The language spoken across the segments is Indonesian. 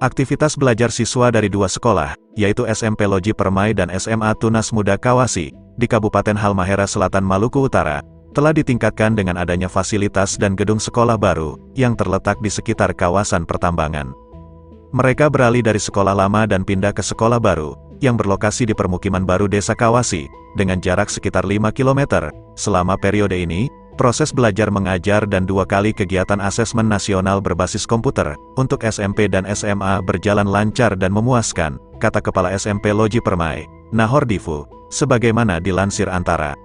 Aktivitas belajar siswa dari dua sekolah, yaitu SMP Loji Permai dan SMA Tunas Muda Kawasi, di Kabupaten Halmahera Selatan Maluku Utara, telah ditingkatkan dengan adanya fasilitas dan gedung sekolah baru, yang terletak di sekitar kawasan pertambangan. Mereka beralih dari sekolah lama dan pindah ke sekolah baru, yang berlokasi di permukiman baru Desa Kawasi, dengan jarak sekitar 5 km. Selama periode ini, proses belajar mengajar dan 2 kali kegiatan asesmen nasional berbasis komputer, untuk SMP dan SMA berjalan lancar dan memuaskan, kata Kepala SMP Loji Permai, Nahor Difu, sebagaimana dilansir Antara.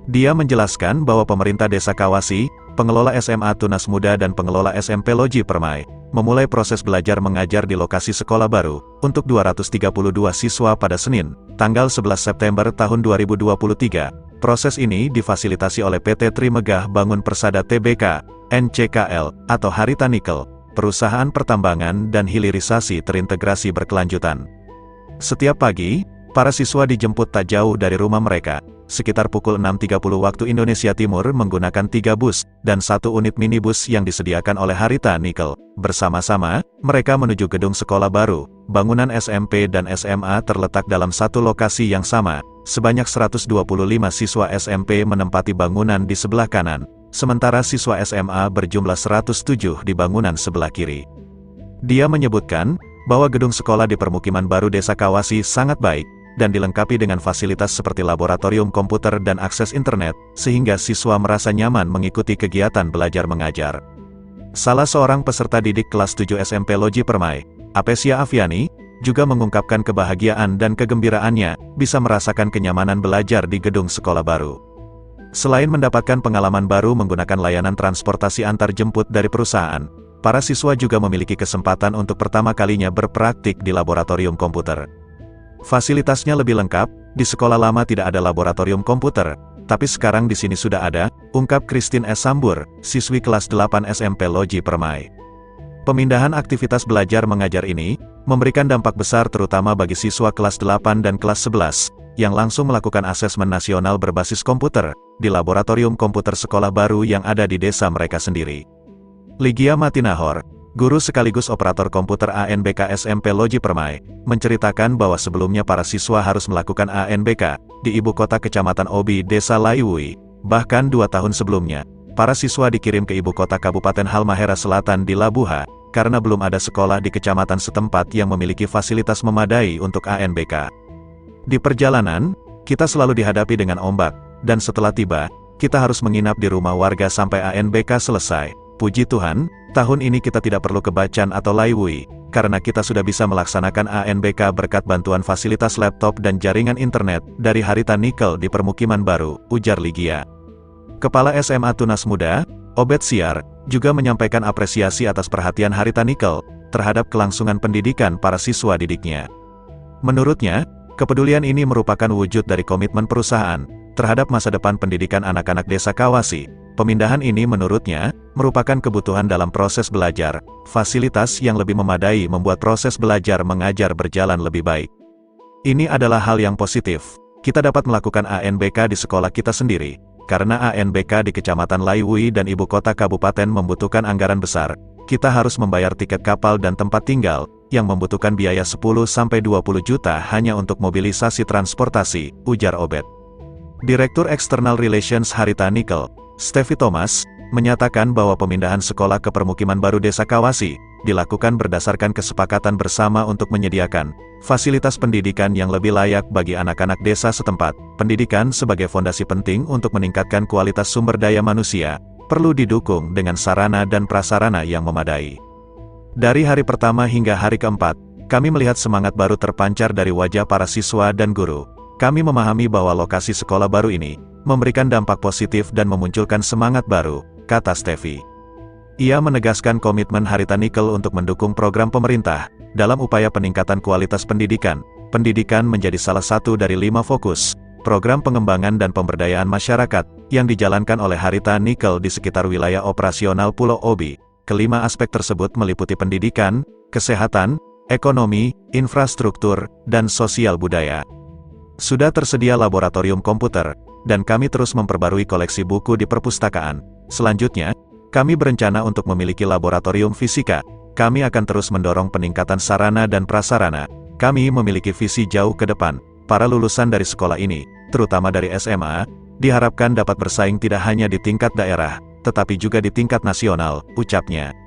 Dia menjelaskan bahwa pemerintah Desa Kawasi, pengelola SMA Tunas Muda dan pengelola SMP Loji Permai, memulai proses belajar mengajar di lokasi sekolah baru, untuk 232 siswa pada Senin, tanggal 11 September tahun 2023. Proses ini difasilitasi oleh PT Trimegah Bangun Persada Tbk, NCKL, atau Harita Nikel, perusahaan pertambangan dan hilirisasi terintegrasi berkelanjutan. Setiap pagi, para siswa dijemput tak jauh dari rumah mereka, sekitar pukul 6.30 waktu Indonesia Timur menggunakan 3 bus, dan 1 unit minibus yang disediakan oleh Harita Nikel. Bersama-sama, mereka menuju gedung sekolah baru. Bangunan SMP dan SMA terletak dalam satu lokasi yang sama. Sebanyak 125 siswa SMP menempati bangunan di sebelah kanan, sementara siswa SMA berjumlah 107 di bangunan sebelah kiri. Dia menyebutkan bahwa gedung sekolah di permukiman baru Desa Kawasi sangat baik, dan dilengkapi dengan fasilitas seperti laboratorium komputer dan akses internet, sehingga siswa merasa nyaman mengikuti kegiatan belajar mengajar. Salah seorang peserta didik kelas 7 SMP Loji Permai, Apesia Aviani, juga mengungkapkan kebahagiaan dan kegembiraannya bisa merasakan kenyamanan belajar di gedung sekolah baru. Selain mendapatkan pengalaman baru menggunakan layanan transportasi antar jemput dari perusahaan, para siswa juga memiliki kesempatan untuk pertama kalinya berpraktik di laboratorium komputer. Fasilitasnya lebih lengkap, di sekolah lama tidak ada laboratorium komputer, tapi sekarang di sini sudah ada, ungkap Christine S. Sambur, siswi kelas 8 SMP Loji Permai. Pemindahan aktivitas belajar mengajar ini, memberikan dampak besar terutama bagi siswa kelas 8 dan kelas 11, yang langsung melakukan asesmen nasional berbasis komputer, di laboratorium komputer sekolah baru yang ada di desa mereka sendiri. Ligia Matinahor, guru sekaligus operator komputer ANBK SMP Loji Permai, menceritakan bahwa sebelumnya para siswa harus melakukan ANBK, di ibu kota kecamatan Obi Desa Laiwui. Bahkan 2 tahun sebelumnya, para siswa dikirim ke ibu kota Kabupaten Halmahera Selatan di Labuha, karena belum ada sekolah di kecamatan setempat yang memiliki fasilitas memadai untuk ANBK. Di perjalanan, kita selalu dihadapi dengan ombak, dan setelah tiba, kita harus menginap di rumah warga sampai ANBK selesai. Puji Tuhan, tahun ini kita tidak perlu ke Bacan atau Laiwui, karena kita sudah bisa melaksanakan ANBK berkat bantuan fasilitas laptop dan jaringan internet dari Harita Nikel di permukiman baru, ujar Ligia. Kepala SMA Tunas Muda, Obed Siar, juga menyampaikan apresiasi atas perhatian Harita Nikel terhadap kelangsungan pendidikan para siswa didiknya. Menurutnya, kepedulian ini merupakan wujud dari komitmen perusahaan terhadap masa depan pendidikan anak-anak Desa Kawasi. Pemindahan ini menurutnya, merupakan kebutuhan dalam proses belajar. Fasilitas yang lebih memadai membuat proses belajar mengajar berjalan lebih baik. Ini adalah hal yang positif. Kita dapat melakukan ANBK di sekolah kita sendiri, karena ANBK di Kecamatan Laiwui dan Ibu Kota Kabupaten membutuhkan anggaran besar. Kita harus membayar tiket kapal dan tempat tinggal, yang membutuhkan biaya 10-20 juta hanya untuk mobilisasi transportasi, ujar Obed. Direktur External Relations Harita Nikel, Steffi Thomas, menyatakan bahwa pemindahan sekolah ke permukiman baru Desa Kawasi dilakukan berdasarkan kesepakatan bersama untuk menyediakan fasilitas pendidikan yang lebih layak bagi anak-anak desa setempat. Pendidikan sebagai fondasi penting untuk meningkatkan kualitas sumber daya manusia, perlu didukung dengan sarana dan prasarana yang memadai. Dari hari pertama hingga hari keempat, kami melihat semangat baru terpancar dari wajah para siswa dan guru. Kami memahami bahwa lokasi sekolah baru ini memberikan dampak positif dan memunculkan semangat baru, kata Steffi. Ia menegaskan komitmen Harita Nikel untuk mendukung program pemerintah dalam upaya peningkatan kualitas pendidikan. Pendidikan menjadi salah satu dari 5 fokus program pengembangan dan pemberdayaan masyarakat yang dijalankan oleh Harita Nikel di sekitar wilayah operasional Pulau Obi. Kelima aspek tersebut meliputi pendidikan, kesehatan, ekonomi, infrastruktur, dan sosial budaya. Sudah tersedia laboratorium komputer, dan kami terus memperbarui koleksi buku di perpustakaan. Selanjutnya, kami berencana untuk memiliki laboratorium fisika, kami akan terus mendorong peningkatan sarana dan prasarana. Kami memiliki visi jauh ke depan. Para lulusan dari sekolah ini, terutama dari SMA, diharapkan dapat bersaing tidak hanya di tingkat daerah, tetapi juga di tingkat nasional, ucapnya.